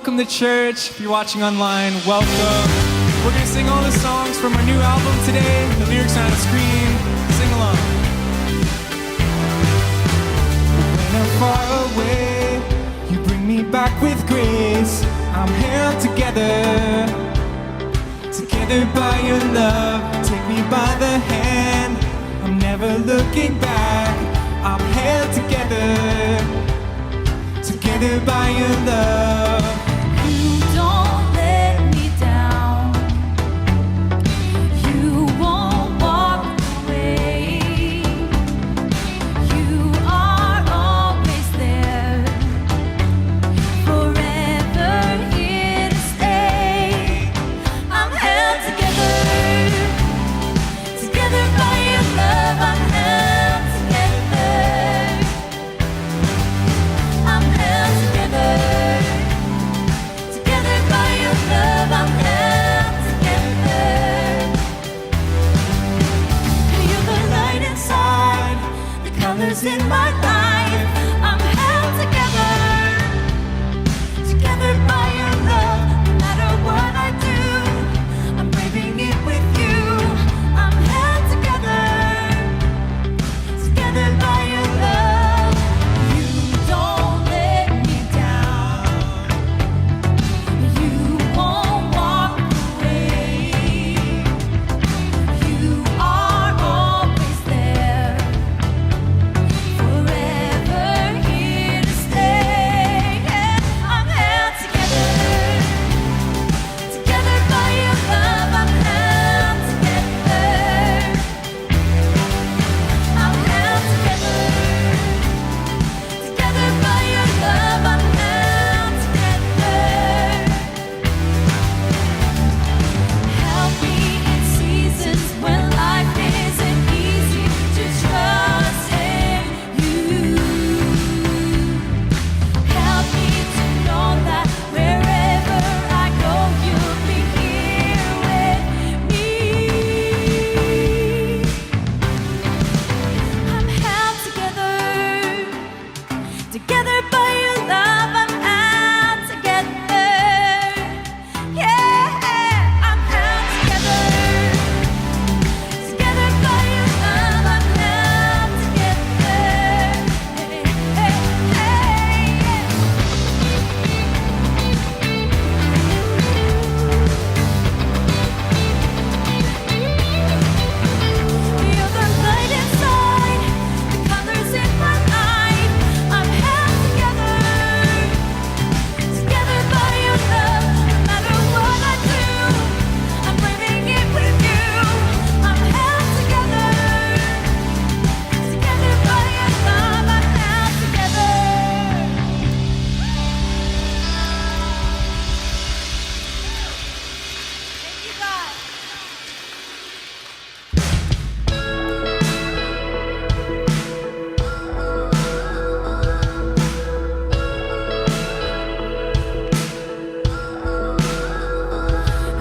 welcome to church. If you're watching online, welcome. We're going to sing all the songs from our new album today. The lyrics are on the screen. Sing along. When I'm far away, you bring me back with grace. I'm held together, together by your love. Take me by the hand, I'm never looking back. I'm held together, together by your love. You don't let me down. You won't walk away. You are always there, forever here to stay. I'm held together, together by your love. I'm held together. I'm held together, together by your love. I'm held together. You're the light inside, the colors in my life. I'm held together, together by your love. No matter what I do, I'm braving it with you. I'm held together, together by your love. You don't let me down. You won't walk away. You are always there, forever here to stay. I'm held together, together by your love. I'm held together. I'm held together, together by your love. I'm held together. Help me in seasons when life isn't easy to trust in you. Help me to know that wherever I go, you'll be here with me. I'm held together, together by your love. I'm held together. Yeah, I'm held together, together by your love. I'm held together. Hey, hey, hey. You're the light inside, the colors in my life. I'm held together, together by your love. No matter what I do, I'm braving it with you. I'm held together, together by your love. I'm held together. Thank you, God.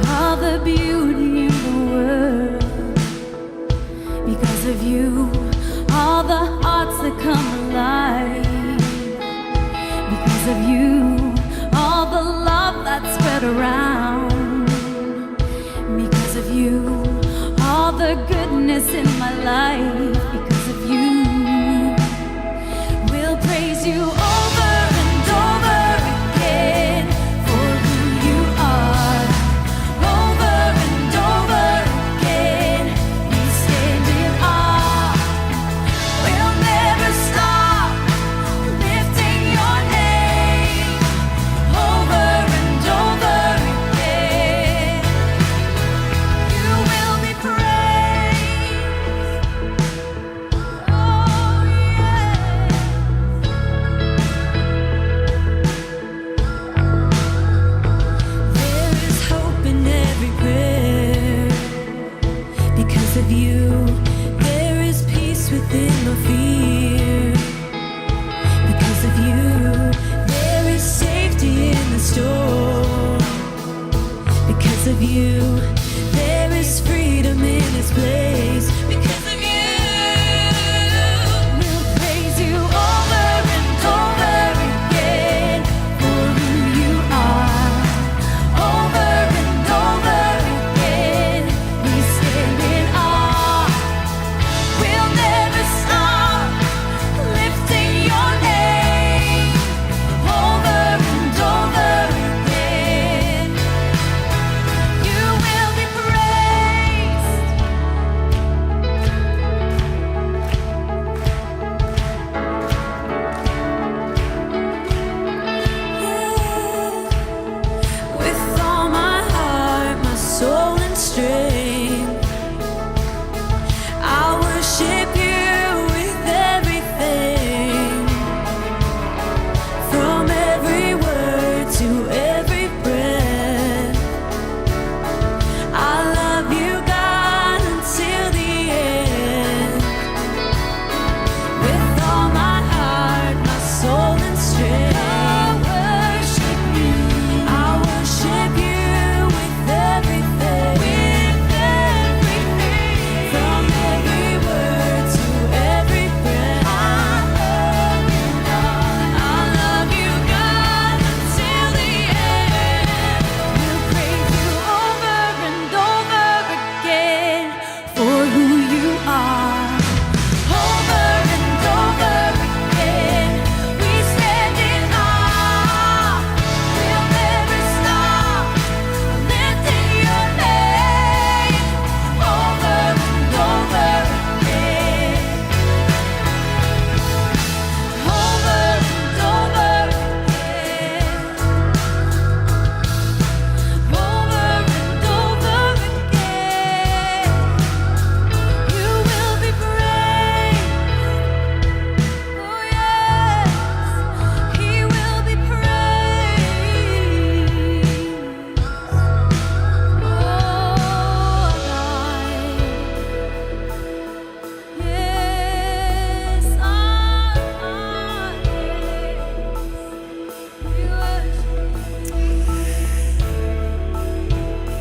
All the beauty in the world because of you. All the hearts that come alive because of you. All the love that's spread around because of you. All the goodness in my life because of you. We'll praise you over and over again for who you are. Over and over again, we stand in awe. We'll never stop lifting your name. Over and over again, you will be praised. Oh yeah. There is hope in every prayer because of you. There is peace within my fear because of you. There is safety in the storm because of you. There is freedom in this place because of you. We'll praise you over and over again for who you are.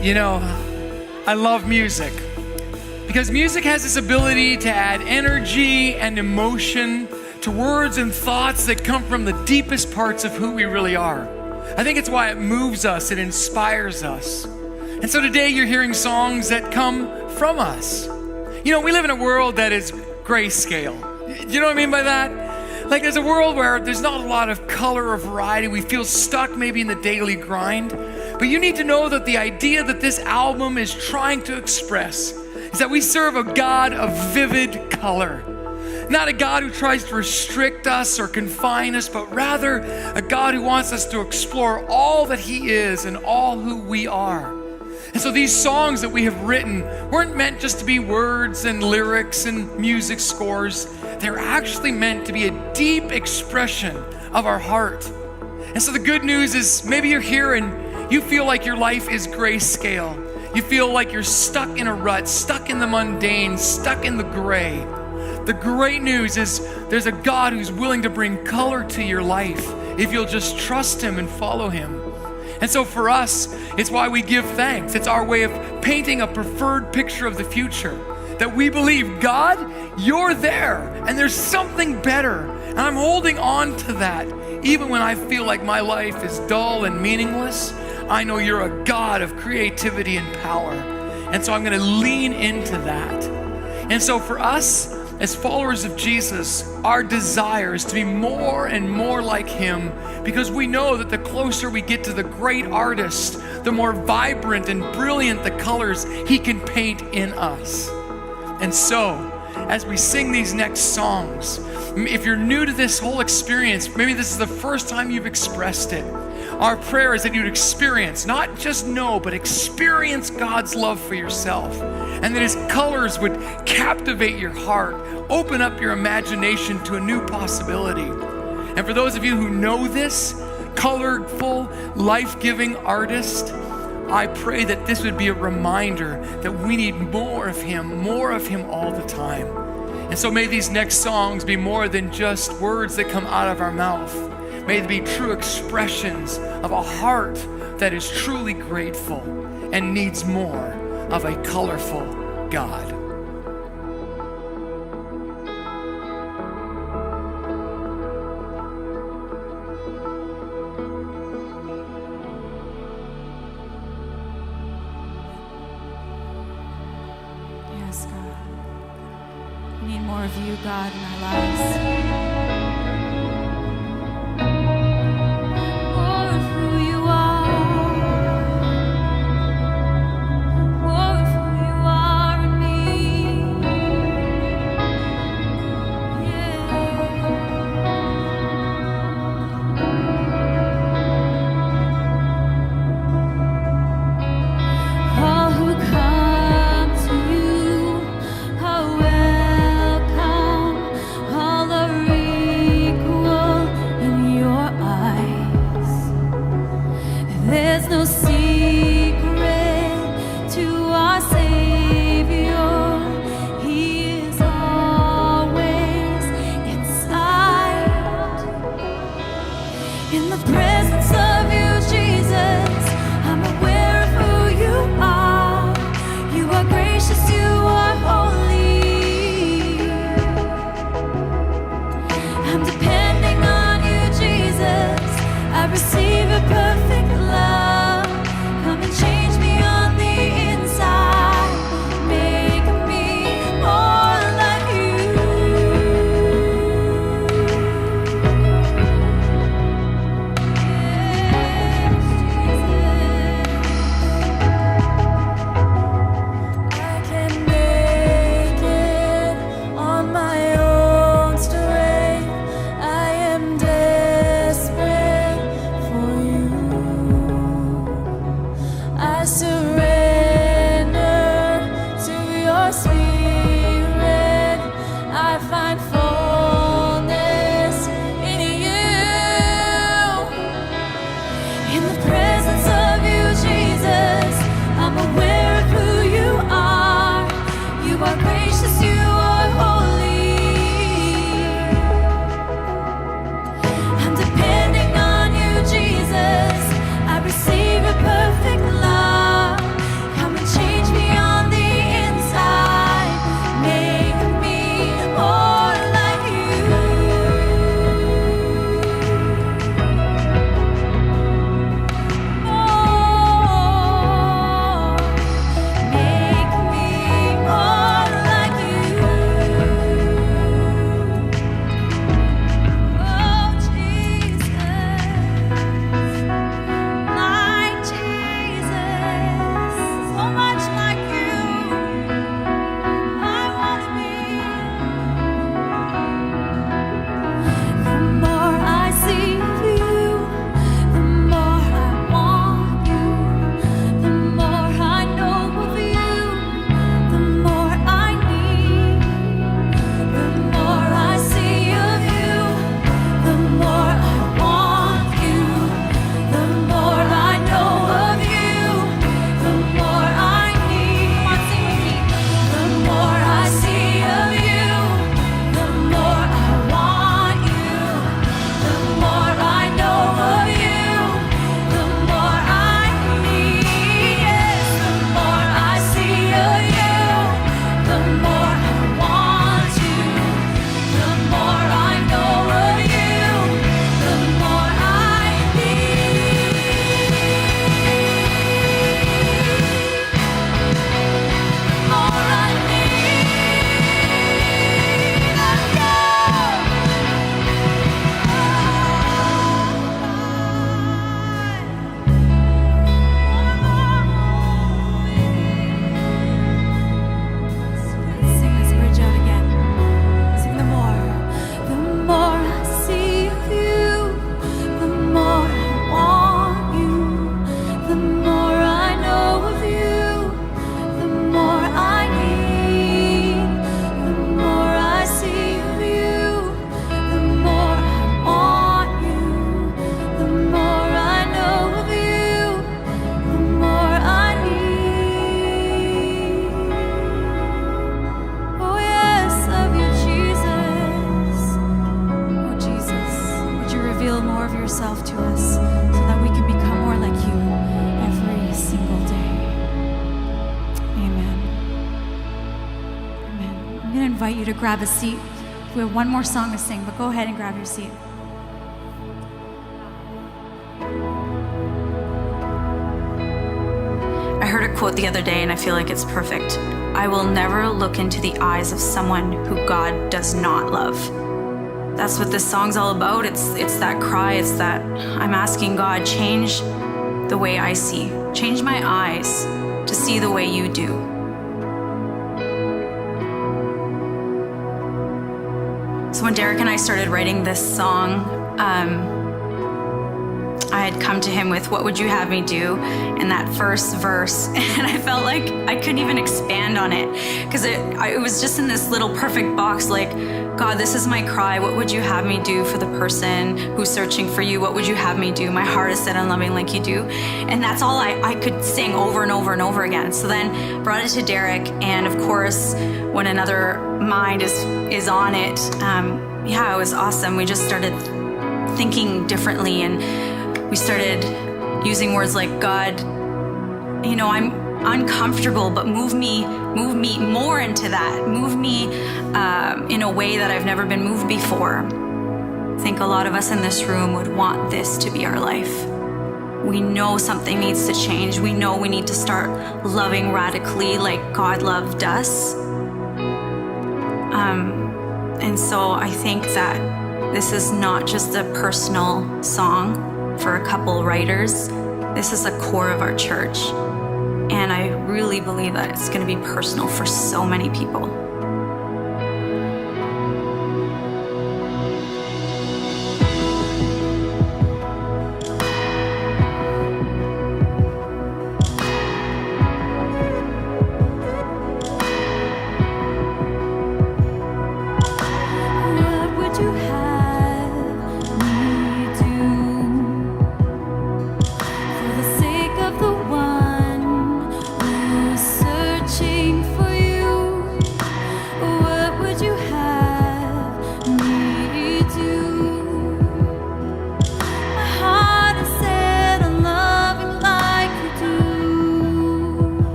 You know, I love music because music has this ability to add energy and emotion to words and thoughts that come from the deepest parts of who we really are. I think it's why it moves us, it inspires us. And so today you're hearing songs that come from us. You know, we live in a world that is grayscale. You know what I mean by that? Like there's a world where there's not a lot of color or variety. We feel stuck maybe in the daily grind. But you need to know that the idea that this album is trying to express is that we serve a God of vivid color. Not a God who tries to restrict us or confine us, but rather a God who wants us to explore all that He is and all who we are. And so these songs that we have written weren't meant just to be words and lyrics and music scores. They're actually meant to be a deep expression of our heart. And so the good news is maybe you're here and you feel like your life is grayscale. You feel like you're stuck in a rut, stuck in the mundane, stuck in the gray. The great news is there's a God who's willing to bring color to your life if you'll just trust Him and follow Him. And so for us, it's why we give thanks. It's our way of painting a preferred picture of the future. That we believe, God, you're there, and there's something better. And I'm holding on to that. Even when I feel like my life is dull and meaningless, I know you're a God of creativity and power. And so I'm going to lean into that. And so for us, as followers of Jesus, our desire is to be more and more like Him because we know that the closer we get to the great artist, the more vibrant and brilliant the colors He can paint in us. And so, as we sing these next songs, if you're new to this whole experience, maybe this is the first time you've expressed it, our prayer is that you'd experience, not just know, but experience God's love for yourself. And that His colors would captivate your heart, open up your imagination to a new possibility. And for those of you who know this colorful, life-giving artist, I pray that this would be a reminder that we need more of Him all the time. And so may these next songs be more than just words that come out of our mouth. May they be true expressions of a heart that is truly grateful and needs more of a colorful God. Yes, God. We need more of you, God, in our lives. Receive a perfect love. invite you to grab a seat. We have one more song to sing, but go ahead and grab your seat. I heard a quote the other day and I feel like it's perfect. I will never look into the eyes of someone who God does not love. That's what this song's all about. It's that cry, it's that I'm asking God, change the way I see. Change my eyes to see the way you do. So when Derek and I started writing this song, I had come to him with, what would you have me do? In that first verse. And I felt like I couldn't even expand on it because it was just in this little perfect box, like, God, this is my cry. What would you have me do for the person who's searching for you? What would you have me do? My heart is set on loving like you do. And that's all I could sing over and over and over again. So then brought it to Derek. And of course, when another mind is on it, it was awesome. We just started thinking differently, and we started using words like, God, I'm uncomfortable, but move me more into that. Move me in a way that I've never been moved before. I think a lot of us in this room would want this to be our life. We know something needs to change. We know we need to start loving radically like God loved us. And so I think that this is not just a personal song for a couple writers. This is the core of our church. And I really believe that it's going to be personal for so many people. What would you have me do for the sake of the one who's searching for you?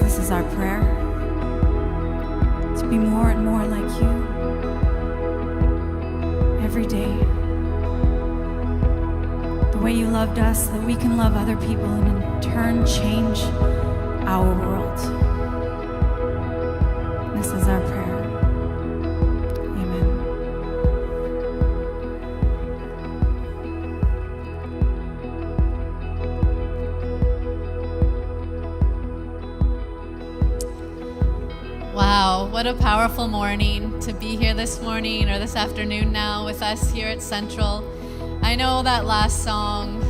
this is our prayer, to be more and more like you every day. The way you loved us, that we can love other people and in turn change our world. This is our prayer. Amen. Wow, what a powerful morning to be here this morning or this afternoon now with us here at Central. I know that last song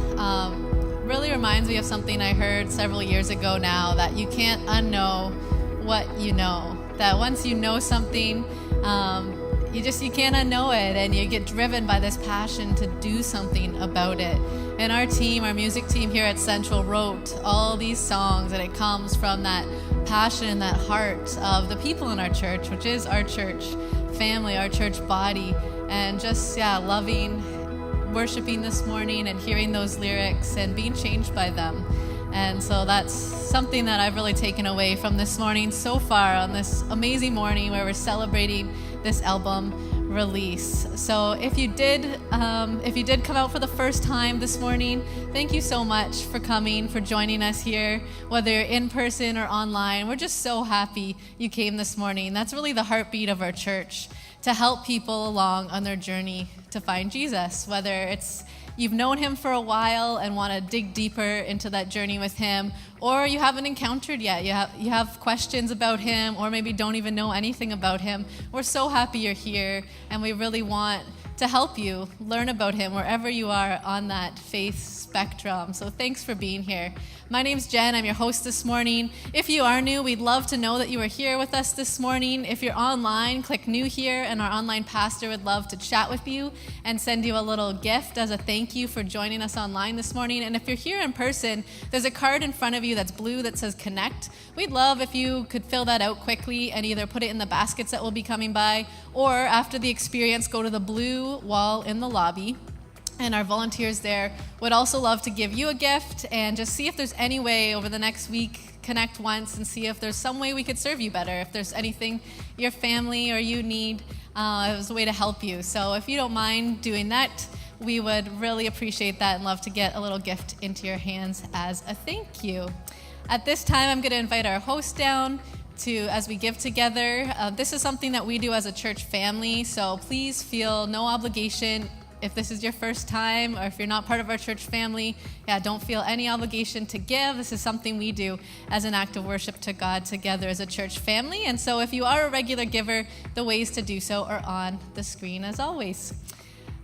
really reminds me of something I heard several years ago now, that you can't unknow what you know. That once you know something, you can't unknow it, and you get driven by this passion to do something about it. And our team, our music team here at Central, wrote all these songs, and it comes from that passion and that heart of the people in our church, which is our church family, our church body, and just loving, worshiping this morning and hearing those lyrics and being changed by them. And so that's something that I've really taken away from this morning so far, on this amazing morning where we're celebrating this album release. So if you did come out for the first time this morning, thank you so much for coming, for joining us here, whether you're in person or online. We're just so happy you came this morning. That's really the heartbeat of our church, to help people along on their journey to find Jesus, whether it's you've known him for a while and want to dig deeper into that journey with him, or you haven't encountered yet. You have questions about him, or maybe don't even know anything about him. We're so happy you're here, and we really want to help you learn about him wherever you are on that faith spectrum. So thanks for being here. My name's Jen. I'm your host this morning. If you are new, we'd love to know that you are here with us this morning. If you're online, click new here, and our online pastor would love to chat with you and send you a little gift as a thank you for joining us online this morning. And if you're here in person, there's a card in front of you that's blue that says Connect. We'd love if you could fill that out quickly and either put it in the baskets that will be coming by, or after the experience, go to the blue wall in the lobby. And our volunteers there would also love to give you a gift, and just see if there's any way over the next week, connect once and see if there's some way we could serve you better. If there's anything your family or you need as a way to help you. So if you don't mind doing that, we would really appreciate that and love to get a little gift into your hands as a thank you. At this time, I'm going to invite our host down as we give together. This is something that we do as a church family, so please feel no obligation. If this is your first time, or if you're not part of our church family, don't feel any obligation to give. This is something we do as an act of worship to God together as a church family. And so if you are a regular giver, the ways to do so are on the screen as always.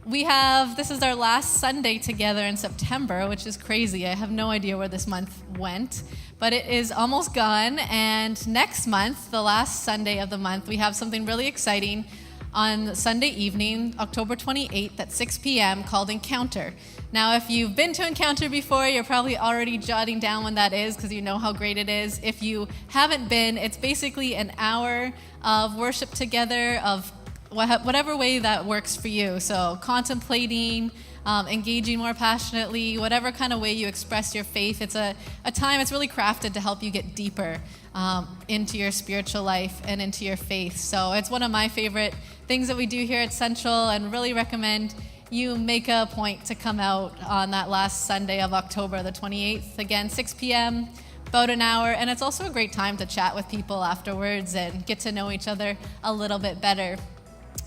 This is our last Sunday together in September, which is crazy. I have no idea where this month went, but it is almost gone. And next month, the last Sunday of the month, we have something really exciting on Sunday evening, October 28th at 6 p.m. called Encounter. Now, if you've been to Encounter before, you're probably already jotting down when that is because you know how great it is. If you haven't been, it's basically an hour of worship together, of whatever way that works for you. So contemplating, engaging more passionately, whatever kind of way you express your faith. It's a time, it's really crafted to help you get deeper into your spiritual life and into your faith. So it's one of my favorite things that we do here at Central, and really recommend you make a point to come out on that last Sunday of October, the 28th. Again, 6 p.m., about an hour, and it's also a great time to chat with people afterwards and get to know each other a little bit better.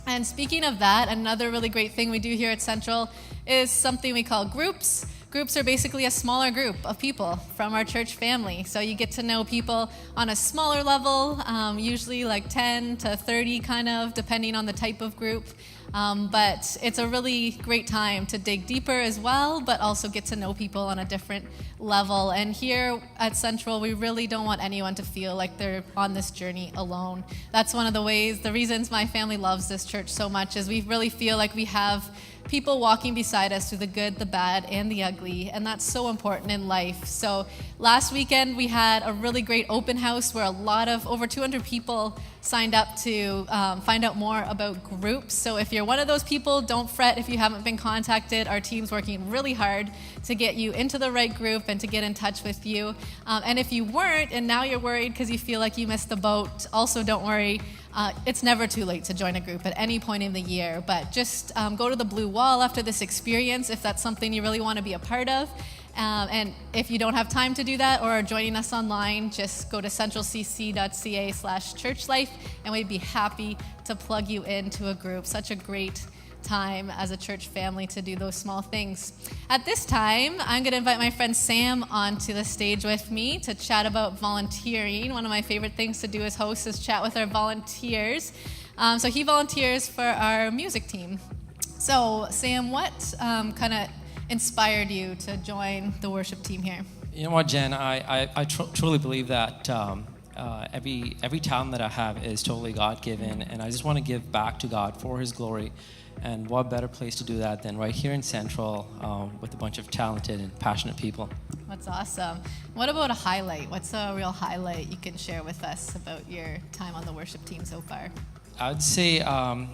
And speaking of that, another really great thing we do here at Central is something we call groups. Groups are basically a smaller group of people from our church family. So you get to know people on a smaller level, usually like 10 to 30 kind of, depending on the type of group. But it's a really great time to dig deeper as well, but also get to know people on a different level. And here at Central, we really don't want anyone to feel like they're on this journey alone. That's one of the reasons my family loves this church so much, is we really feel like we have people walking beside us through the good, the bad, and the ugly, and that's so important in life. So last weekend we had a really great open house where over 200 people signed up to find out more about groups. So if you're one of those people, don't fret if you haven't been contacted. Our team's working really hard to get you into the right group and to get in touch with you. And if you weren't, and now you're worried because you feel like you missed the boat, also don't worry. It's never too late to join a group at any point in the year, but just go to the blue wall after this experience if that's something you really want to be a part of. And if you don't have time to do that or are joining us online, just go to centralcc.ca/churchlife, and we'd be happy to plug you into a group. Such a great time as a church family to do those small things. At this time, I'm going to invite my friend Sam onto the stage with me to chat about volunteering. One of my favorite things to do as host is chat with our volunteers. So he volunteers for our music team. So Sam, what kind of inspired you to join the worship team here? You know what, Jen, I truly believe that every talent that I have is totally God-given, and I just want to give back to God for His glory. And what better place to do that than right here in Central with a bunch of talented and passionate people. That's awesome. What about a highlight? What's a real highlight you can share with us about your time on the worship team so far? I would say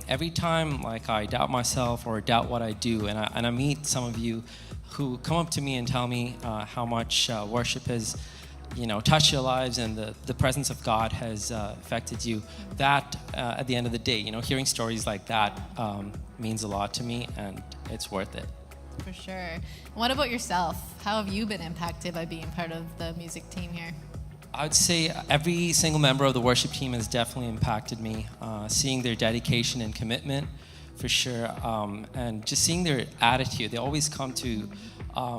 every time I doubt myself or doubt what I do, and I meet some of you who come up to me and tell me how much worship has touched your lives and the presence of God has affected you. That at the end of the day, hearing stories like that means a lot to me, and it's worth it. For sure. What about yourself? How have you been impacted by being part of the music team here? I would say every single member of the worship team has definitely impacted me. Seeing their dedication and commitment, for sure, and just seeing their attitude. They always come to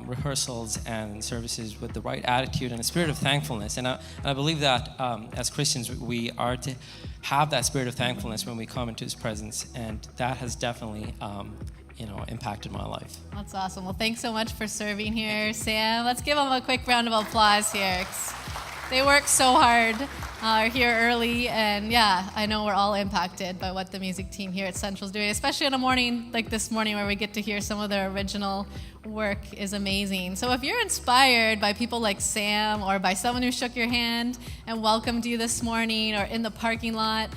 rehearsals and services with the right attitude and a spirit of thankfulness. And I believe that as Christians, we are to have that spirit of thankfulness when we come into His presence, and that has definitely impacted my life. That's awesome. Well, thanks so much for serving here, Sam. Let's give them a quick round of applause here. They work so hard, are here early, and yeah, I know we're all impacted by what the music team here at Central is doing, especially on a morning like this morning where we get to hear some of their original work is amazing. So if you're inspired by people like Sam or by someone who shook your hand and welcomed you this morning or in the parking lot,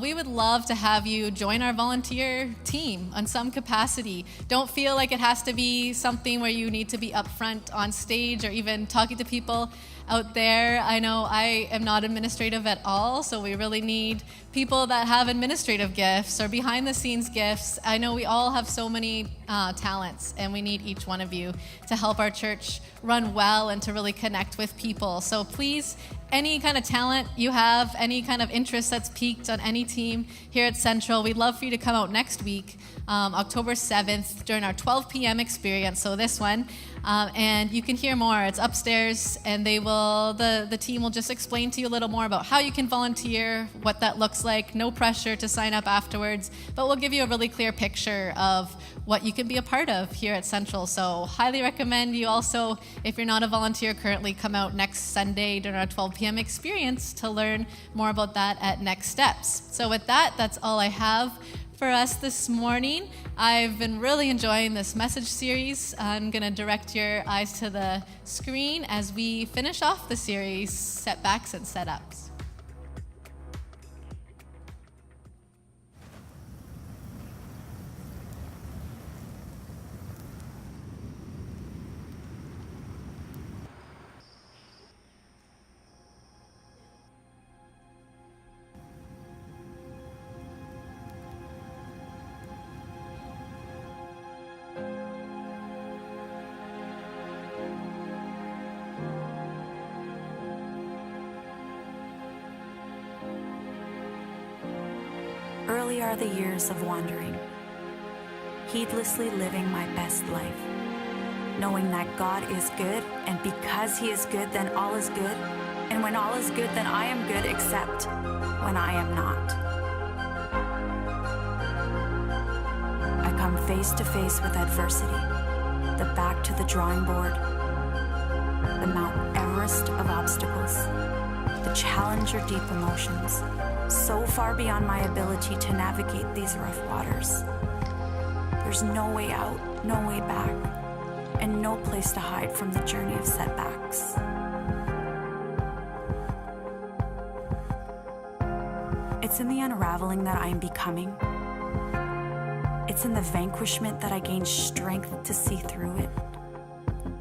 we would love to have you join our volunteer team on some capacity. Don't feel like it has to be something where you need to be up front on stage or even talking to people out there. I know I am not administrative at all, so we really need people that have administrative gifts or behind the scenes gifts. I know we all have so many talents, and we need each one of you to help our church run well and to really connect with people. So please, any kind of talent you have, any kind of interest that's piqued on any team here at Central, we'd love for you to come out next week, October 7th, during our 12 p.m. experience, so this one. And you can hear more. It's upstairs, and the team will just explain to you a little more about how you can volunteer, what that looks like. No pressure to sign up afterwards, but we'll give you a really clear picture of what you can be a part of here at Central. So highly recommend you also, if you're not a volunteer currently, come out next Sunday during our 12 p.m. experience to learn more about that at Next Steps. So with that, that's all I have for us this morning. I've been really enjoying this message series. I'm going to direct your eyes to the screen as we finish off the series, Setbacks and Setups. Early are the years of wandering, heedlessly living my best life, knowing that God is good, and because He is good, then all is good, and when all is good, then I am good, except when I am not. I come face to face with adversity, the back to the drawing board, the Mount Everest of obstacles, the Challenger deep emotions, so far beyond my ability to navigate these rough waters. There's no way out, no way back, and no place to hide from the journey of setbacks. It's in the unraveling that I am becoming. It's in the vanquishment that I gain strength to see through it.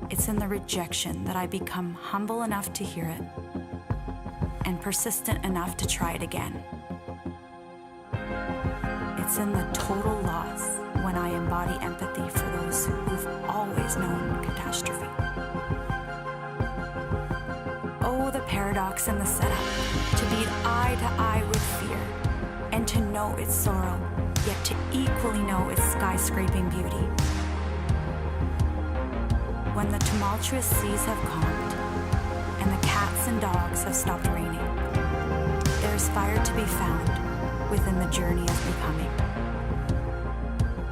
It's in the rejection that I become humble enough to hear it and persistent enough to try it again. It's in the total loss when I embody empathy for those who've always known catastrophe. Oh, the paradox in the setup, to be eye to eye with fear and to know its sorrow, yet to equally know its skyscraping beauty. When the tumultuous seas have calmed and the cats and dogs have stopped raining, there is fire to be found within the journey of becoming.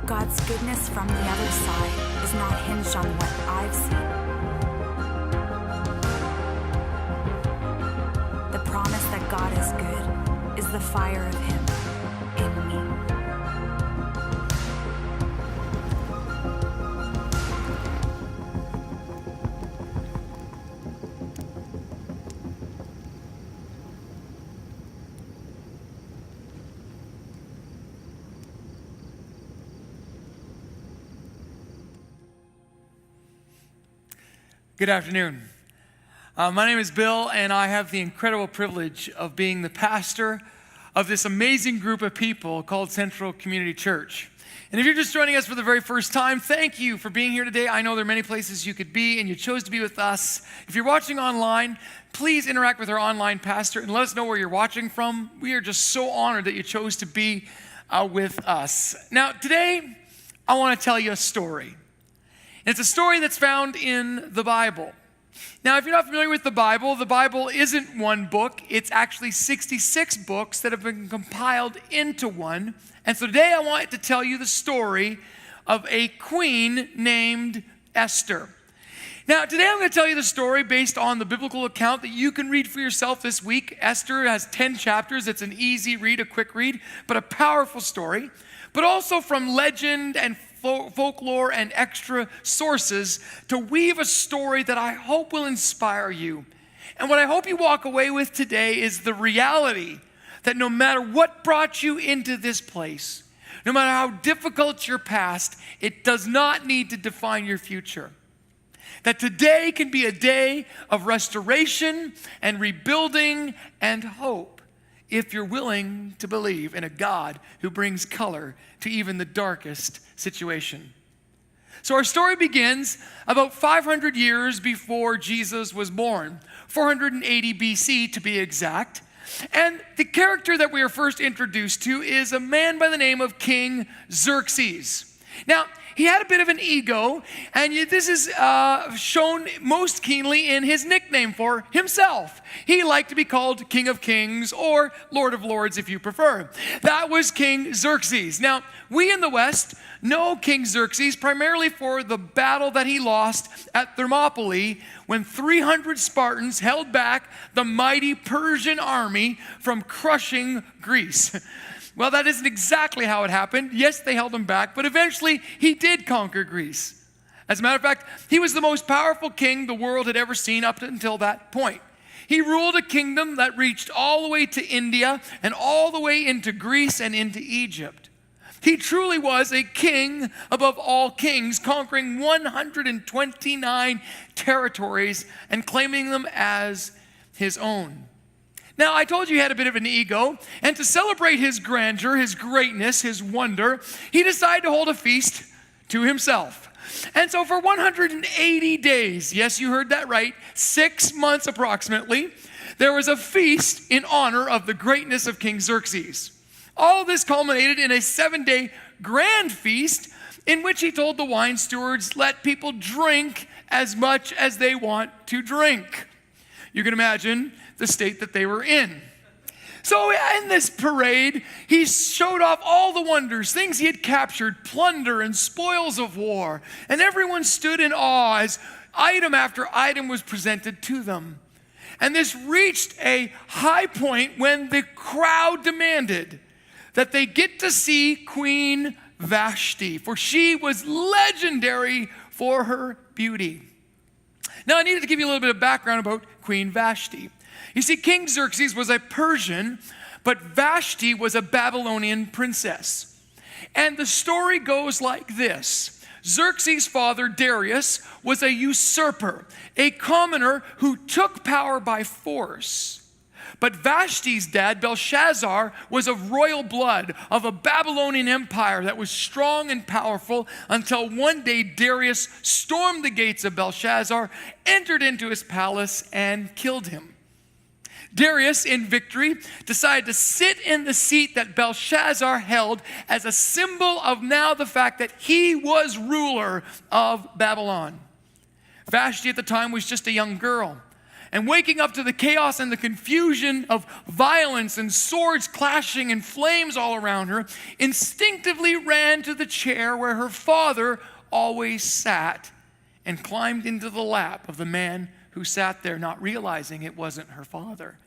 God's goodness from the other side is not hinged on what I've seen. The promise that God is good is the fire of Him in me. Good afternoon. My name is Bill, and I have the incredible privilege of being the pastor of this amazing group of people called Central Community Church. And if you're just joining us for the very first time, thank you for being here today. I know there are many places you could be, and you chose to be with us. If you're watching online, please interact with our online pastor and let us know where you're watching from. We are just so honored that you chose to be with us. Now, today, I want to tell you a story. It's a story that's found in the Bible. Now, if you're not familiar with the Bible isn't one book. It's actually 66 books that have been compiled into one. And so today I want to tell you the story of a queen named Esther. Now, today I'm going to tell you the story based on the biblical account that you can read for yourself this week. Esther has 10 chapters. It's an easy read, a quick read, but a powerful story. But also from legend and folklore and extra sources to weave a story that I hope will inspire you. And what I hope you walk away with today is the reality that no matter what brought you into this place, no matter how difficult your past, it does not need to define your future. That today can be a day of restoration and rebuilding and hope, if you're willing to believe in a God who brings color to even the darkest situation. So our story begins about 500 years before Jesus was born, 480 BC to be exact. And the character that we are first introduced to is a man by the name of King Xerxes. Now, he had a bit of an ego, and this is shown most keenly in his nickname for himself. He liked to be called King of Kings or Lord of Lords if you prefer. That was King Xerxes. Now, we in the West know King Xerxes primarily for the battle that he lost at Thermopylae when 300 Spartans held back the mighty Persian army from crushing Greece. Well, that isn't exactly how it happened. Yes, they held him back, but eventually he did conquer Greece. As a matter of fact, he was the most powerful king the world had ever seen up until that point. He ruled a kingdom that reached all the way to India and all the way into Greece and into Egypt. He truly was a king above all kings, conquering 129 territories and claiming them as his own. Now, I told you he had a bit of an ego, and to celebrate his grandeur, his greatness, his wonder, he decided to hold a feast to himself. And so for 180 days, yes, you heard that right, 6 months approximately, there was a feast in honor of the greatness of King Xerxes. All of this culminated in a 7-day grand feast in which he told the wine stewards, let people drink as much as they want to drink. You can imagine the state that they were in. So in this parade, he showed off all the wonders, things he had captured, plunder and spoils of war. And everyone stood in awe as item after item was presented to them. And this reached a high point when the crowd demanded that they get to see Queen Vashti, for she was legendary for her beauty. Now, I needed to give you a little bit of background about Queen Vashti. You see, King Xerxes was a Persian, but Vashti was a Babylonian princess. And the story goes like this. Xerxes' father, Darius, was a usurper, a commoner who took power by force. But Vashti's dad, Belshazzar, was of royal blood, of a Babylonian empire that was strong and powerful, until one day Darius stormed the gates of Belshazzar, entered into his palace, and killed him. Darius, in victory, decided to sit in the seat that Belshazzar held as a symbol of now the fact that he was ruler of Babylon. Vashti at the time was just a young girl. And waking up to the chaos and the confusion of violence and swords clashing and flames all around her, instinctively ran to the chair where her father always sat and climbed into the lap of the man who sat there, not realizing it wasn't her father.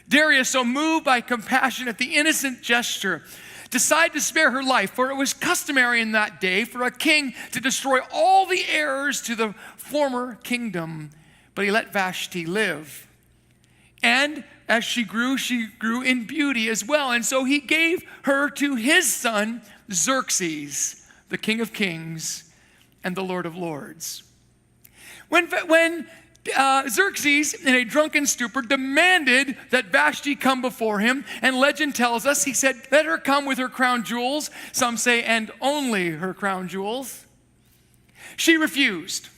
Darius, so moved by compassion at the innocent gesture, decided to spare her life, for it was customary in that day for a king to destroy all the heirs to the former kingdom. But he let Vashti live. And as she grew in beauty as well. And so he gave her to his son, Xerxes, the King of Kings and the Lord of Lords. When Xerxes, in a drunken stupor, demanded that Vashti come before him, and legend tells us, he said, let her come with her crown jewels, some say, and only her crown jewels. She refused.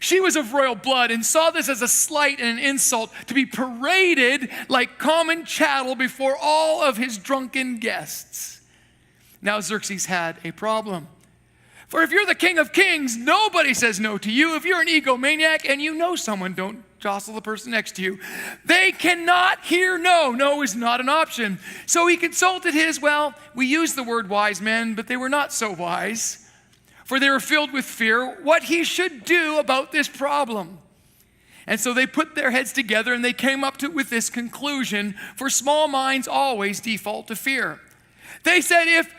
She was of royal blood and saw this as a slight and an insult to be paraded like common chattel before all of his drunken guests. Now Xerxes had a problem. For if you're the King of Kings, nobody says no to you. If you're an egomaniac and you know someone, don't jostle the person next to you. They cannot hear no. No is not an option. So he consulted we use the word wise men, but they were not so wise. For they were filled with fear, what he should do about this problem. And so they put their heads together and they came up with this conclusion, for small minds always default to fear. They said, if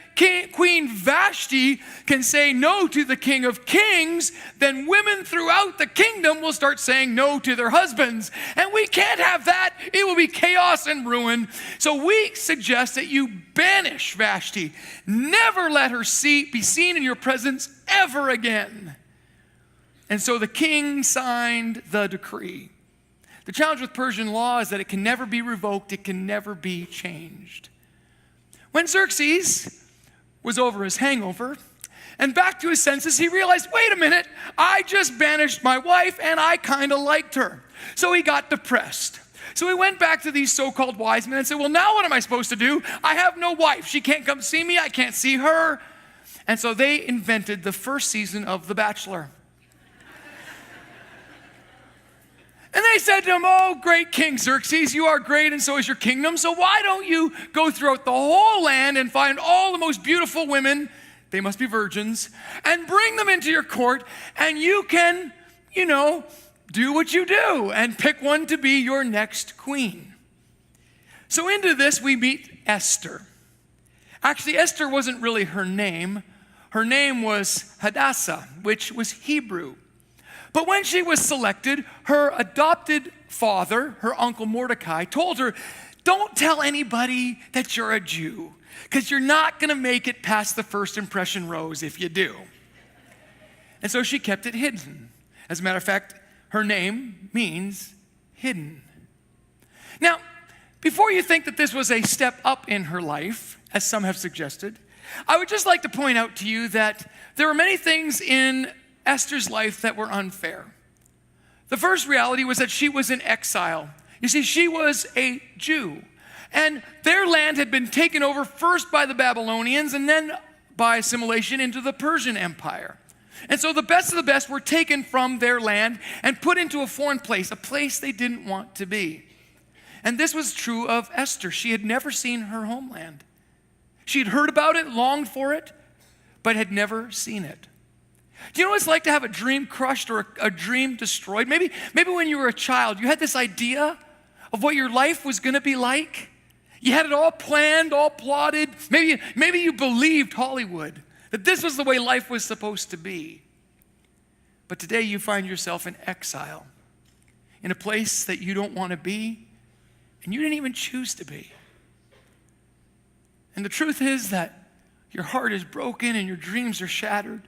Queen Vashti can say no to the King of Kings, then women throughout the kingdom will start saying no to their husbands. And we can't have that. It will be chaos and ruin. So we suggest that you banish Vashti. Never let her be seen in your presence ever again. And so the king signed the decree. The challenge with Persian law is that it can never be revoked. It can never be changed. When Xerxes was over his hangover and back to his senses, he realized, wait a minute, I just banished my wife and I kind of liked her. So he got depressed. So he went back to these so-called wise men and said, well, now what am I supposed to do? I have no wife. She can't come see me. I can't see her. And so they invented the first season of The Bachelor. And they said to him, oh, great King Xerxes, you are great and so is your kingdom. So why don't you go throughout the whole land and find all the most beautiful women, they must be virgins, and bring them into your court, and you can, do what you do and pick one to be your next queen. So into this we meet Esther. Actually, Esther wasn't really her name. Her name was Hadassah, which was Hebrew. But when she was selected, her adopted father, her uncle Mordecai, told her, don't tell anybody that you're a Jew, because you're not going to make it past the first impression rose if you do. And so she kept it hidden. As a matter of fact, her name means hidden. Now, before you think that this was a step up in her life, as some have suggested, I would just like to point out to you that there are many things in Esther's life that were unfair. The first reality was that she was in exile. You see, she was a Jew, and their land had been taken over first by the Babylonians and then by assimilation into the Persian Empire. And so the best of the best were taken from their land and put into a foreign place, a place they didn't want to be. And this was true of Esther. She had never seen her homeland. She had heard about it, longed for it, but had never seen it. Do you know what it's like to have a dream crushed or a dream destroyed? Maybe when you were a child, you had this idea of what your life was going to be like. You had it all planned, all plotted. Maybe you believed Hollywood, that this was the way life was supposed to be. But today you find yourself in exile, in a place that you don't want to be, and you didn't even choose to be. And the truth is that your heart is broken and your dreams are shattered,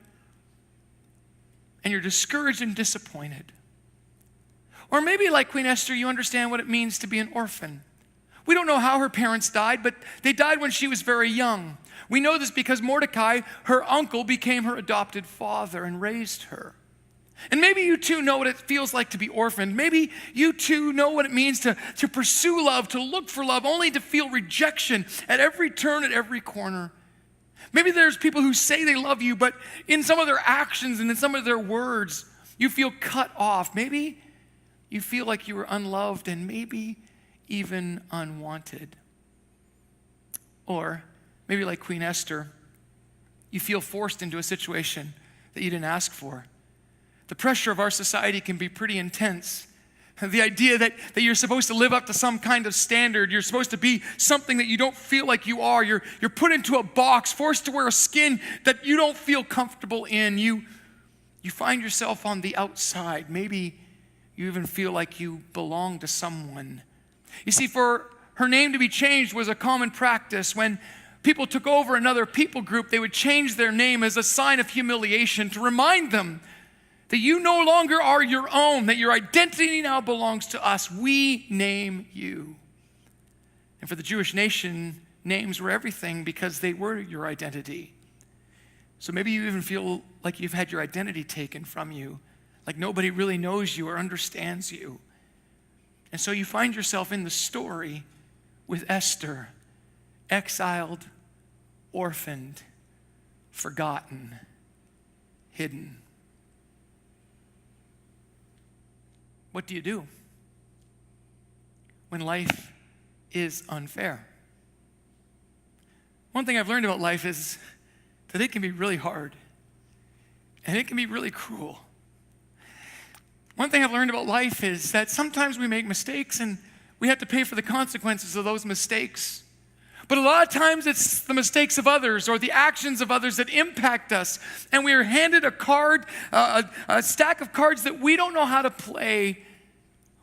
and you're discouraged and disappointed. Or maybe like Queen Esther, you understand what it means to be an orphan. We don't know how her parents died, but they died when she was very young. We know this because Mordecai, her uncle, became her adopted father and raised her. And maybe you too know what it feels like to be orphaned. Maybe you too know what it means to pursue love, to look for love, only to feel rejection at every turn, at every corner. Maybe there's people who say they love you, but in some of their actions and in some of their words, you feel cut off. Maybe you feel like you were unloved and maybe even unwanted. Or maybe like Queen Esther, you feel forced into a situation that you didn't ask for. The pressure of our society can be pretty intense. The idea that you're supposed to live up to some kind of standard, you're supposed to be something that you don't feel like you are. You're put into a box, forced to wear a skin that you don't feel comfortable in. You find yourself on the outside. Maybe you even feel like you belong to someone. You see, for her name to be changed was a common practice. When people took over another people group, they would change their name as a sign of humiliation to remind them that you no longer are your own, that your identity now belongs to us. We name you. And for the Jewish nation, names were everything because they were your identity. So maybe you even feel like you've had your identity taken from you, like nobody really knows you or understands you. And so you find yourself in the story with Esther, exiled, orphaned, forgotten, hidden. What do you do when life is unfair? One thing I've learned about life is that it can be really hard and it can be really cruel. One thing I've learned about life is that sometimes we make mistakes and we have to pay for the consequences of those mistakes. But a lot of times it's the mistakes of others or the actions of others that impact us. And we are handed a card, a stack of cards that we don't know how to play.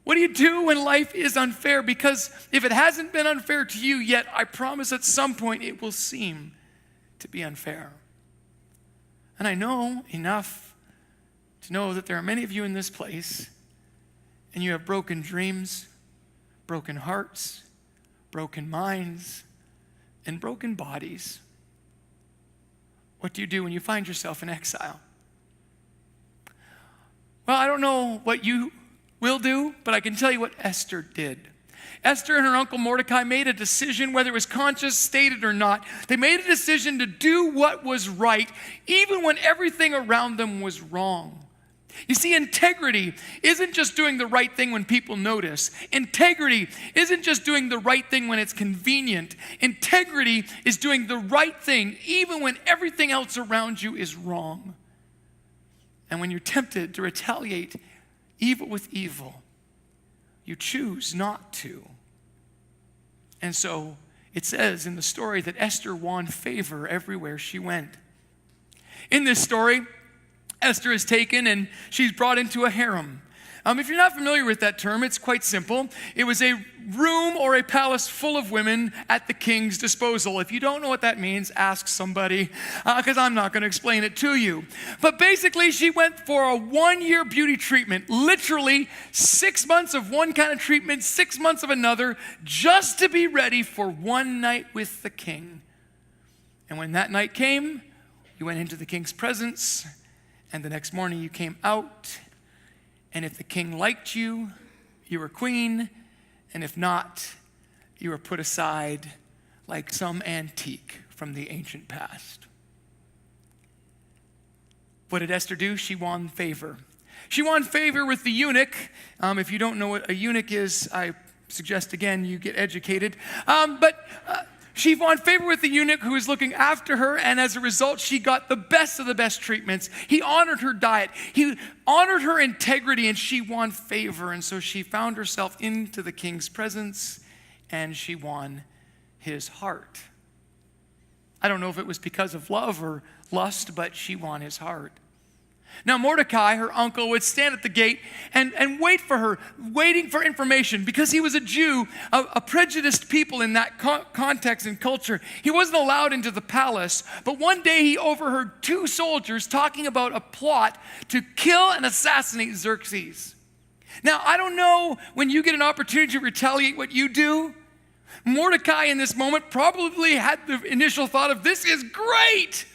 What do you do when life is unfair? Because if it hasn't been unfair to you yet, I promise at some point it will seem to be unfair. And I know enough to know that there are many of you in this place, and you have broken dreams, broken hearts, broken minds, and broken bodies. What do you do when you find yourself in exile? Well, I don't know what you will do, but I can tell you what Esther did. Esther and her uncle Mordecai made a decision, whether it was conscious, stated, or not. They made a decision to do what was right, even when everything around them was wrong. You see, integrity isn't just doing the right thing when people notice. Integrity isn't just doing the right thing when it's convenient. Integrity is doing the right thing even when everything else around you is wrong. And when you're tempted to retaliate evil with evil, you choose not to. And so it says in the story that Esther won favor everywhere she went. In this story, Esther is taken and she's brought into a harem. If you're not familiar with that term, it's quite simple. It was a room or a palace full of women at the king's disposal. If you don't know what that means, ask somebody, because I'm not going to explain it to you. But basically, she went for a 1-year beauty treatment, literally 6 months of one kind of treatment, 6 months of another, just to be ready for one night with the king. And when that night came, you went into the king's presence, and the next morning you came out, and if the king liked you, you were queen, and if not, you were put aside like some antique from the ancient past. What did Esther do? She won favor. She won favor with the eunuch. If you don't know what a eunuch is, I suggest again you get educated. She won favor with the eunuch who was looking after her, and as a result, she got the best of the best treatments. He honored her diet. He honored her integrity, and she won favor. And so she found herself into the king's presence, and she won his heart. I don't know if it was because of love or lust, but she won his heart. Now, Mordecai, her uncle, would stand at the gate and wait for her, waiting for information. Because he was a Jew, a prejudiced people in that context and culture, he wasn't allowed into the palace. But one day he overheard two soldiers talking about a plot to kill and assassinate Xerxes. Now, I don't know when you get an opportunity to retaliate what you do. Mordecai in this moment probably had the initial thought of, this is great.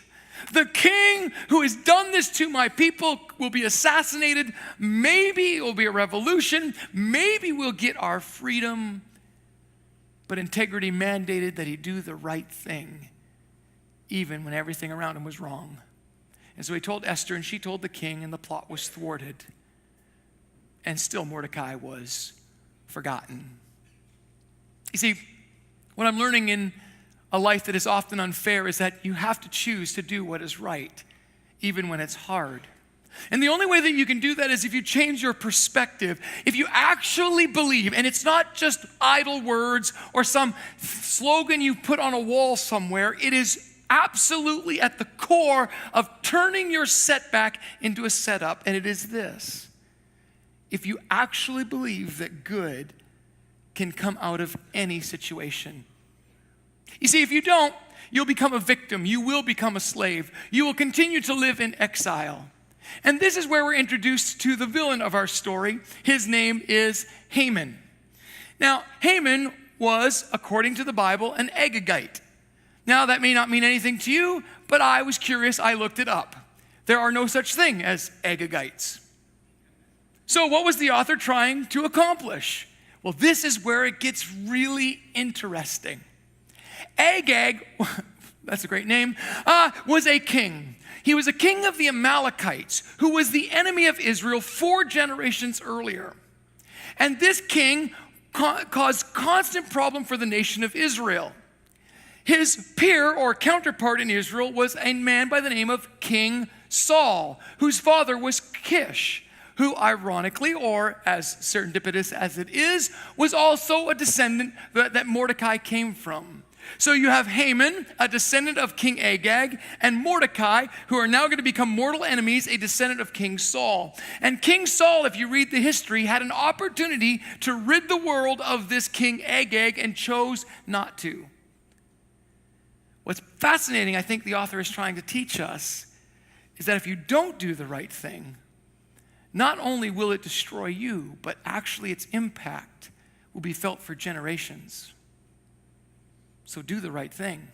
The king who has done this to my people will be assassinated. Maybe it will be a revolution. Maybe we'll get our freedom. But integrity mandated that he do the right thing, even when everything around him was wrong. And so he told Esther, and she told the king, and the plot was thwarted. And still Mordecai was forgotten. You see, what I'm learning in a life that is often unfair is that you have to choose to do what is right, even when it's hard. And the only way that you can do that is if you change your perspective, if you actually believe, and it's not just idle words or some slogan you put on a wall somewhere, it is absolutely at the core of turning your setback into a setup, and it is this. If you actually believe that good can come out of any situation. You see, if you don't, you'll become a victim. You will become a slave. You will continue to live in exile. And this is where we're introduced to the villain of our story. His name is Haman. Now, Haman was, according to the Bible, an Agagite. Now, that may not mean anything to you, but I was curious. I looked it up. There are no such thing as Agagites. So what was the author trying to accomplish? Well, this is where it gets really interesting. Agag, that's a great name, was a king. He was a king of the Amalekites, who was the enemy of Israel 4 generations earlier. And this king caused constant problem for the nation of Israel. His peer or counterpart in Israel was a man by the name of King Saul, whose father was Kish, who ironically, or as serendipitous as it is, was also a descendant that Mordecai came from. So you have Haman, a descendant of King Agag, and Mordecai, who are now going to become mortal enemies, a descendant of King Saul. And King Saul, if you read the history, had an opportunity to rid the world of this King Agag and chose not to. What's fascinating, I think the author is trying to teach us, is that if you don't do the right thing, not only will it destroy you, but actually its impact will be felt for generations. So do the right thing.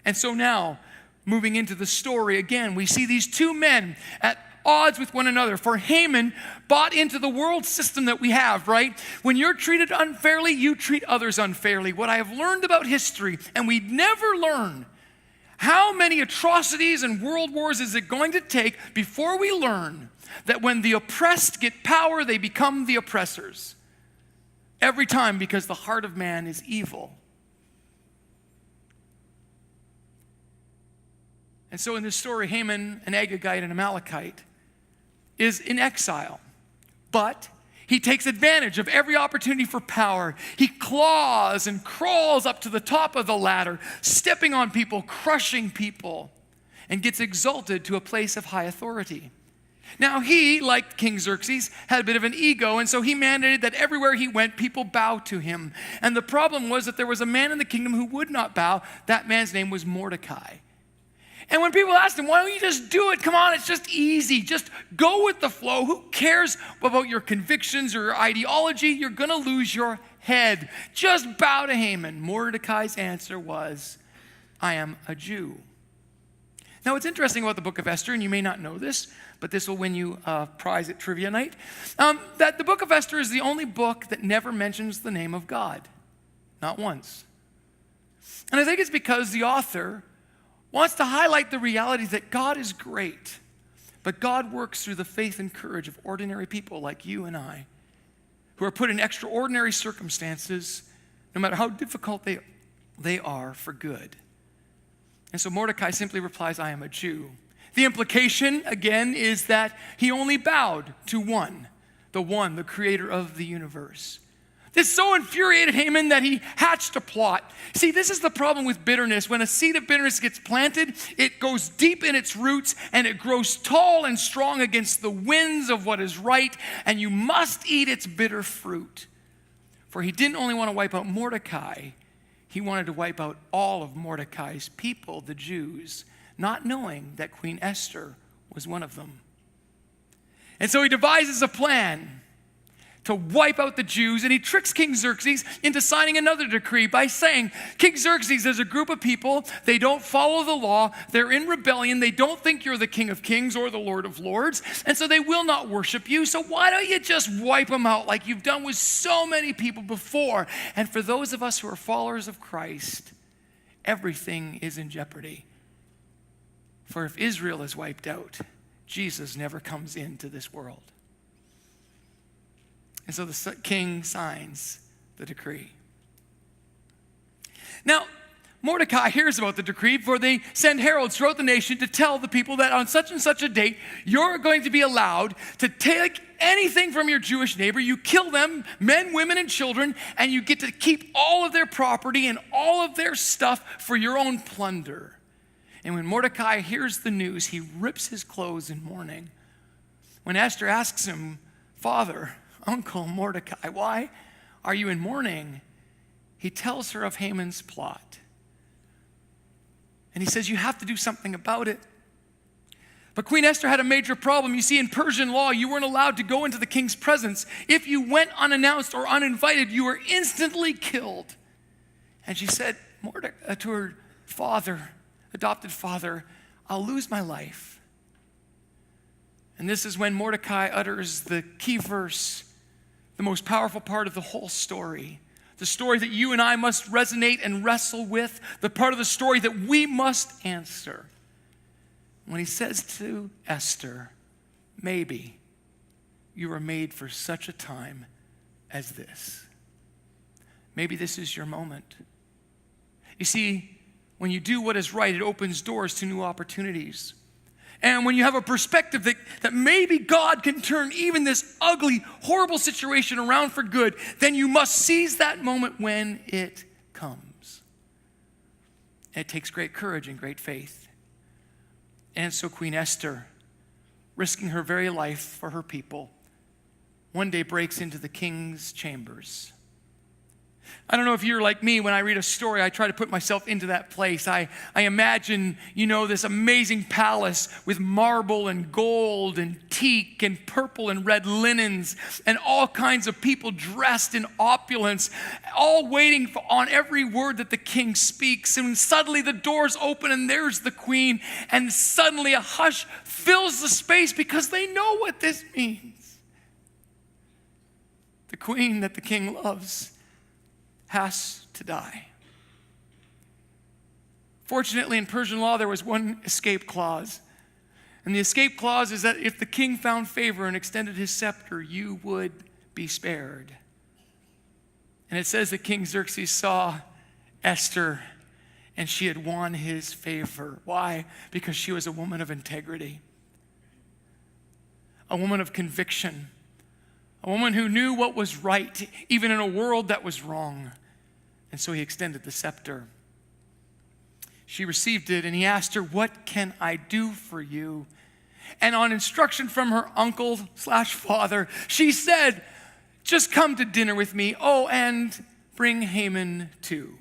And so now, moving into the story again, we see these two men at odds with one another. For Haman bought into the world system that we have, right? When you're treated unfairly, you treat others unfairly. What I have learned about history, and we never learn, how many atrocities and world wars is it going to take before we learn that when the oppressed get power, they become the oppressors? Every time, because the heart of man is evil. And so in this story, Haman, an Agagite, an Amalekite, is in exile. But he takes advantage of every opportunity for power. He claws and crawls up to the top of the ladder, stepping on people, crushing people, and gets exalted to a place of high authority. Now he, like King Xerxes, had a bit of an ego, and so he mandated that everywhere he went, people bow to him. And the problem was that there was a man in the kingdom who would not bow. That man's name was Mordecai. And when people asked him, why don't you just do it? Come on, it's just easy. Just go with the flow. Who cares about your convictions or your ideology? You're going to lose your head. Just bow to Haman. Mordecai's answer was, I am a Jew. Now, what's interesting about the book of Esther, and you may not know this, but this will win you a prize at trivia night, that the book of Esther is the only book that never mentions the name of God. Not once. And I think it's because the author wants to highlight the reality that God is great, but God works through the faith and courage of ordinary people like you and I, who are put in extraordinary circumstances, no matter how difficult they are, for good. And so Mordecai simply replies, I am a Jew. The implication, again, is that he only bowed to one, the creator of the universe. This so infuriated Haman that he hatched a plot. See, this is the problem with bitterness. When a seed of bitterness gets planted, it goes deep in its roots and it grows tall and strong against the winds of what is right, and you must eat its bitter fruit. For he didn't only want to wipe out Mordecai, he wanted to wipe out all of Mordecai's people, the Jews, not knowing that Queen Esther was one of them. And so he devises a plan to wipe out the Jews, and he tricks King Xerxes into signing another decree by saying, King Xerxes, there's a group of people, they don't follow the law, they're in rebellion, they don't think you're the King of Kings or the Lord of Lords, and so they will not worship you, so why don't you just wipe them out like you've done with so many people before? And for those of us who are followers of Christ, everything is in jeopardy. For if Israel is wiped out, Jesus never comes into this world. And so the king signs the decree. Now, Mordecai hears about the decree, for they send heralds throughout the nation to tell the people that on such and such a date, you're going to be allowed to take anything from your Jewish neighbor. You kill them, men, women, and children, and you get to keep all of their property and all of their stuff for your own plunder. And when Mordecai hears the news, he rips his clothes in mourning. When Esther asks him, Father, Uncle Mordecai, why are you in mourning? He tells her of Haman's plot. And he says, you have to do something about it. But Queen Esther had a major problem. You see, in Persian law, you weren't allowed to go into the king's presence. If you went unannounced or uninvited, you were instantly killed. And she said to her father, adopted father, I'll lose my life. And this is when Mordecai utters the key verse, the most powerful part of the whole story, the story that you and I must resonate and wrestle with, the part of the story that we must answer. When he says to Esther, maybe you were made for such a time as this. Maybe this is your moment. You see, when you do what is right, it opens doors to new opportunities. And when you have a perspective that maybe God can turn even this ugly, horrible situation around for good, then you must seize that moment when it comes. And it takes great courage and great faith. And so Queen Esther, risking her very life for her people, one day breaks into the king's chambers. I don't know if you're like me. When I read a story, I try to put myself into that place. I imagine, this amazing palace with marble and gold and teak and purple and red linens and all kinds of people dressed in opulence, all waiting on every word that the king speaks. And suddenly the doors open and there's the queen, and suddenly a hush fills the space because they know what this means. The queen that the king loves has to die. Fortunately, in Persian law, there was one escape clause. And the escape clause is that if the king found favor and extended his scepter, you would be spared. And it says that King Xerxes saw Esther and she had won his favor. Why? Because she was a woman of integrity, a woman of conviction, a woman who knew what was right, even in a world that was wrong. And so he extended the scepter. She received it, and he asked her, what can I do for you? And on instruction from her uncle/father, she said, just come to dinner with me. Oh, and bring Haman too.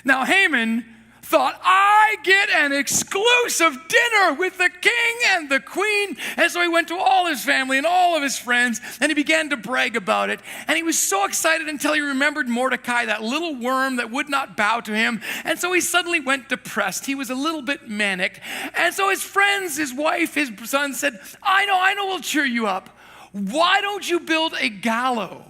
Now Haman thought, I get an exclusive dinner with the king and the queen. And so he went to all his family and all of his friends, and he began to brag about it. And he was so excited until he remembered Mordecai, that little worm that would not bow to him. And so he suddenly went depressed. He was a little bit manic. And so his friends, his wife, his son said, I know, we'll cheer you up. Why don't you build a gallows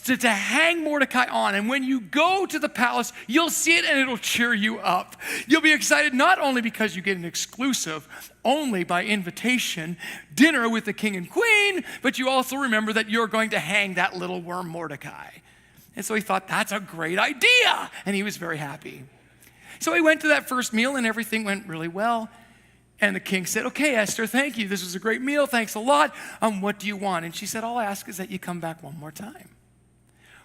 to hang Mordecai on, and when you go to the palace, you'll see it and it'll cheer you up. You'll be excited not only because you get an exclusive, only by invitation, dinner with the king and queen, but you also remember that you're going to hang that little worm Mordecai. And so he thought, that's a great idea, and he was very happy. So he went to that first meal and everything went really well. And the king said, okay, Esther, thank you. This was a great meal. Thanks a lot. What do you want? And she said, all I ask is that you come back one more time.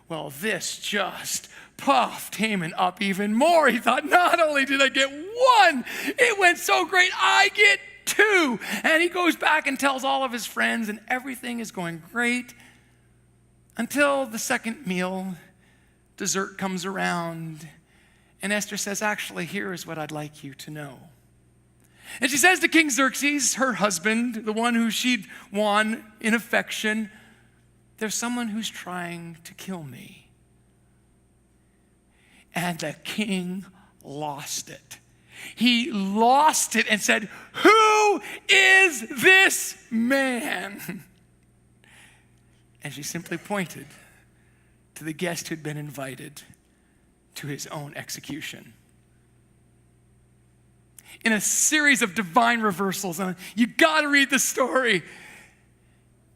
Well, this just puffed Haman up even more. He thought, not only did I get one, it went so great, I get two. And he goes back and tells all of his friends, and everything is going great until the second meal, dessert comes around. And Esther says, actually, here is what I'd like you to know. And she says to King Xerxes, her husband, the one who she'd won in affection, there's someone who's trying to kill me. And the king lost it. He lost it and said, who is this man? And she simply pointed to the guest who'd been invited to his own execution. In a series of divine reversals, and you got to read the story,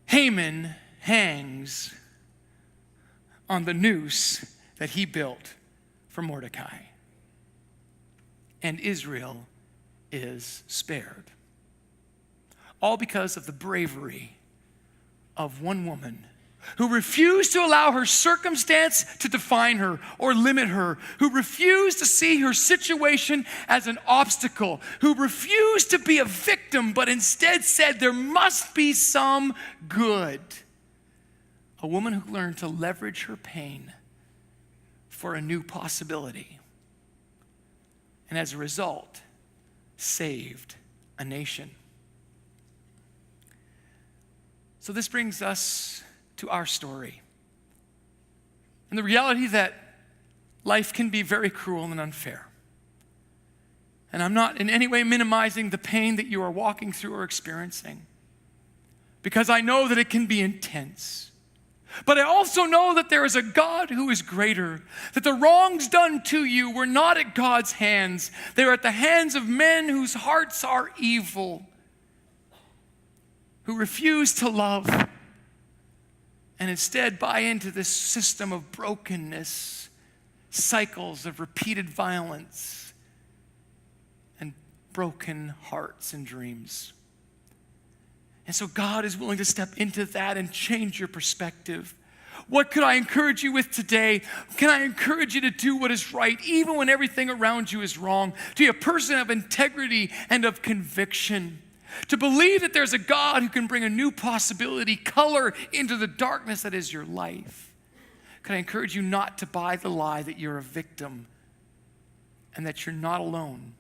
Haman hangs on the noose that he built for Mordecai. And Israel is spared. All because of the bravery of one woman who refused to allow her circumstance to define her or limit her, who refused to see her situation as an obstacle, who refused to be a victim, but instead said there must be some good. A woman who learned to leverage her pain for a new possibility. And as a result, saved a nation. So this brings us to our story. And the reality that life can be very cruel and unfair. And I'm not in any way minimizing the pain that you are walking through or experiencing, because I know that it can be intense. But I also know that there is a God who is greater, that the wrongs done to you were not at God's hands. They were at the hands of men whose hearts are evil, who refuse to love and instead buy into this system of brokenness, cycles of repeated violence, and broken hearts and dreams. And so God is willing to step into that and change your perspective. What could I encourage you with today? Can I encourage you to do what is right, even when everything around you is wrong? To be a person of integrity and of conviction. To believe that there's a God who can bring a new possibility, color into the darkness that is your life. Can I encourage you not to buy the lie that you're a victim and that you're not alone?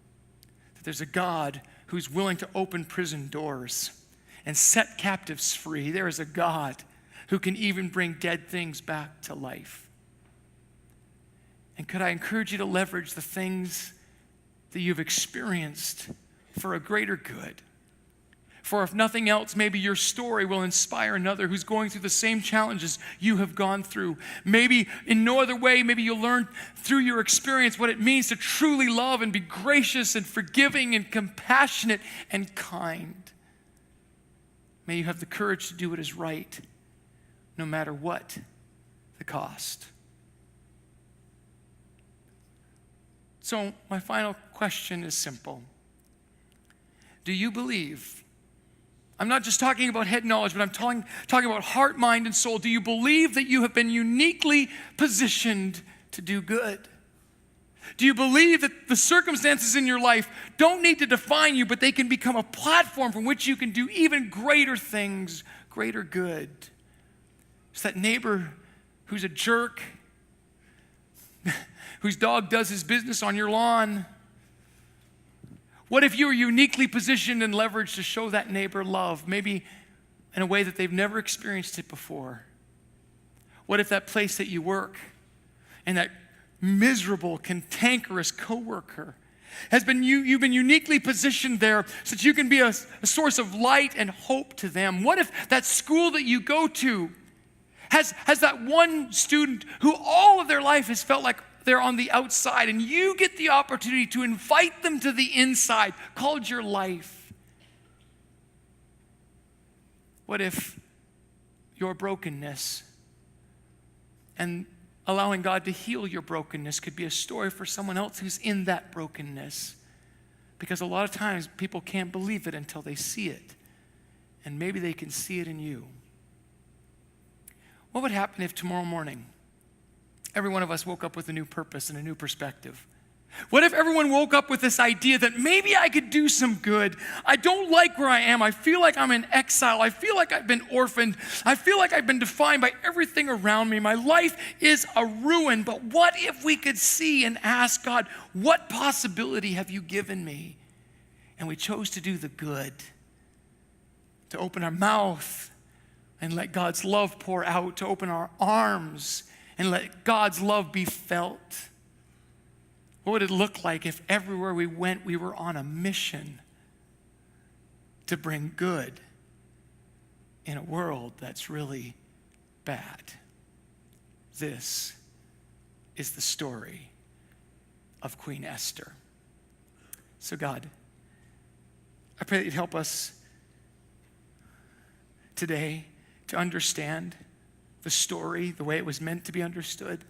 That there's a God who's willing to open prison doors and set captives free. There is a God who can even bring dead things back to life. And could I encourage you to leverage the things that you've experienced for a greater good? For if nothing else, maybe your story will inspire another who's going through the same challenges you have gone through. Maybe in no other way, maybe you'll learn through your experience what it means to truly love and be gracious and forgiving and compassionate and kind. May you have the courage to do what is right, no matter what the cost. So my final question is simple. Do you believe? I'm not just talking about head knowledge, but I'm talking about heart, mind, and soul. Do you believe that you have been uniquely positioned to do good? Do you believe that the circumstances in your life don't need to define you, but they can become a platform from which you can do even greater things, greater good? It's that neighbor who's a jerk, whose dog does his business on your lawn. What if you were uniquely positioned and leveraged to show that neighbor love, maybe in a way that they've never experienced it before? What if that place that you work and that miserable, cantankerous coworker you've been uniquely positioned there so that you can be a source of light and hope to them? What if that school that you go to has that one student who all of their life has felt like they're on the outside, and you get the opportunity to invite them to the inside, called your life? What if your brokenness and allowing God to heal your brokenness could be a story for someone else who's in that brokenness, Because a lot of times people can't believe it until they see it. And maybe they can see it in you. What would happen if tomorrow morning every one of us woke up with a new purpose and a new perspective? What if everyone woke up with this idea that maybe I could do some good? I don't like where I am. I feel like I'm in exile. I feel like I've been orphaned. I feel like I've been defined by everything around me. My life is a ruin. But what if we could see and ask God, what possibility have you given me? And we chose to do the good, to open our mouth and let God's love pour out, to open our arms and let God's love be felt. What would it look like if everywhere we went, we were on a mission to bring good in a world that's really bad? This is the story of Queen Esther. So God, I pray that you'd help us today to understand the story the way it was meant to be understood.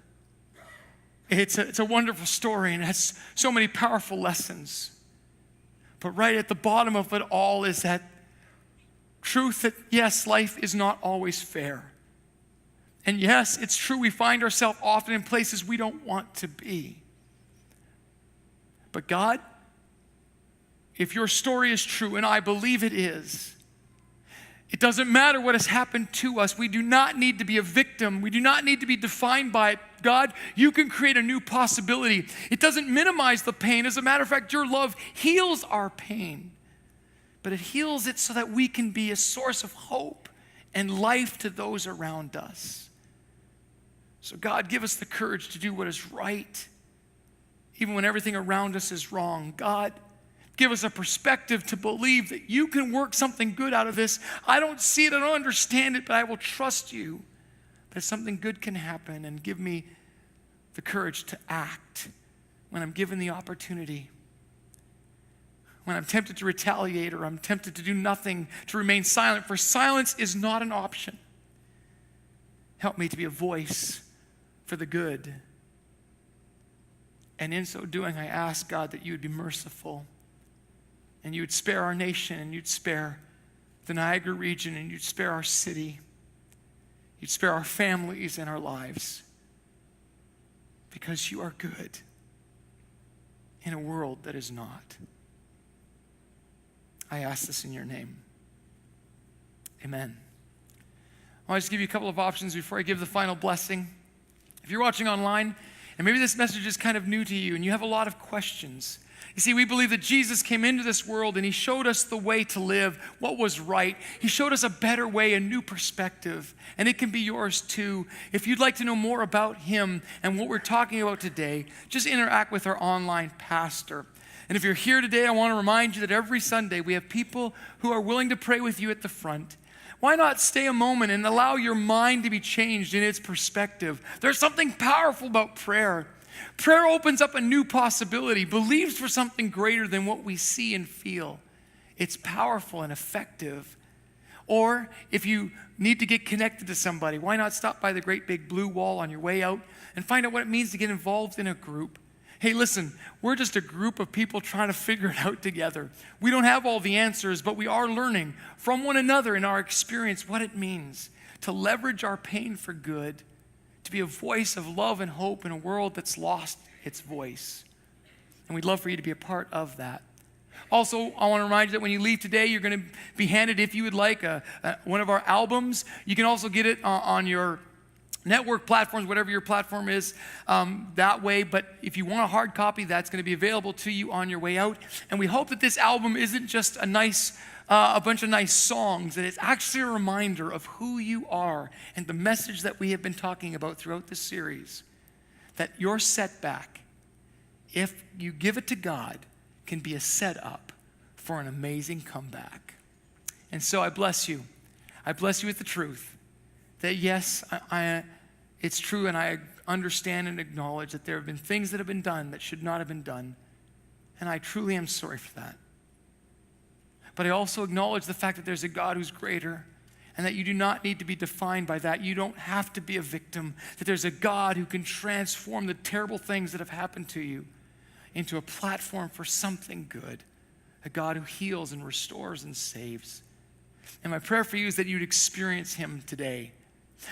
It's a wonderful story, and it has so many powerful lessons. But right at the bottom of it all is that truth that, yes, life is not always fair. And yes, it's true, we find ourselves often in places we don't want to be. But God, if your story is true, and I believe it is, it doesn't matter what has happened to us. We do not need to be a victim. We do not need to be defined by it. God, you can create a new possibility. It doesn't minimize the pain. As a matter of fact, your love heals our pain. But it heals it so that we can be a source of hope and life to those around us. So God, give us the courage to do what is right, even when everything around us is wrong. God, give us a perspective to believe that you can work something good out of this. I don't see it, I don't understand it, but I will trust you that something good can happen, and give me the courage to act when I'm given the opportunity. When I'm tempted to retaliate, or I'm tempted to do nothing, to remain silent, for silence is not an option. Help me to be a voice for the good. And in so doing, I ask, God, that you would be merciful, and you would spare our nation, and you'd spare the Niagara region, and you'd spare our city. You'd spare our families and our lives, because you are good in a world that is not. I ask this in your name. Amen. I'll just give you a couple of options before I give the final blessing. If you're watching online, and maybe this message is kind of new to you, and you have a lot of questions. You see, we believe that Jesus came into this world and he showed us the way to live, what was right. He showed us a better way, a new perspective, and it can be yours too. If you'd like to know more about him and what we're talking about today, just interact with our online pastor. And if you're here today, I want to remind you that every Sunday we have people who are willing to pray with you at the front. Why not stay a moment and allow your mind to be changed in its perspective? There's something powerful about prayer. Prayer opens up a new possibility, believes for something greater than what we see and feel. It's powerful and effective. Or if you need to get connected to somebody, why not stop by the great big blue wall on your way out and find out what it means to get involved in a group? Hey, listen, we're just a group of people trying to figure it out together. We don't have all the answers, but we are learning from one another in our experience what it means to leverage our pain for good, to be a voice of love and hope in a world that's lost its voice. And we'd love for you to be a part of that. Also, I want to remind you that when you leave today, you're going to be handed, if you would like, one of our albums. You can also get it on your network platforms, whatever your platform is, that way. But if you want a hard copy, that's going to be available to you on your way out. And we hope that this album isn't just a bunch of nice songs, that it's actually a reminder of who you are and the message that we have been talking about throughout this series. That your setback, if you give it to God, can be a setup for an amazing comeback. And so I bless you. I bless you with the truth that yes, it's true, and I understand and acknowledge that there have been things that have been done that should not have been done. And I truly am sorry for that. But I also acknowledge the fact that there's a God who's greater, and that you do not need to be defined by that. You don't have to be a victim. That there's a God who can transform the terrible things that have happened to you into a platform for something good. a God who heals and restores and saves. And my prayer for you is that you'd experience him today.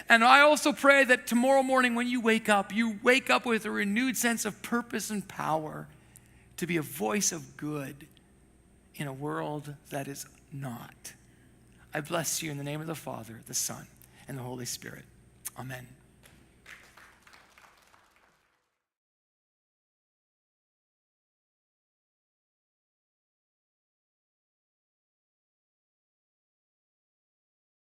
And I also pray that tomorrow morning when you wake up with a renewed sense of purpose and power to be a voice of good in a world that is not. I bless you in the name of the Father, the Son, and the Holy Spirit. Amen.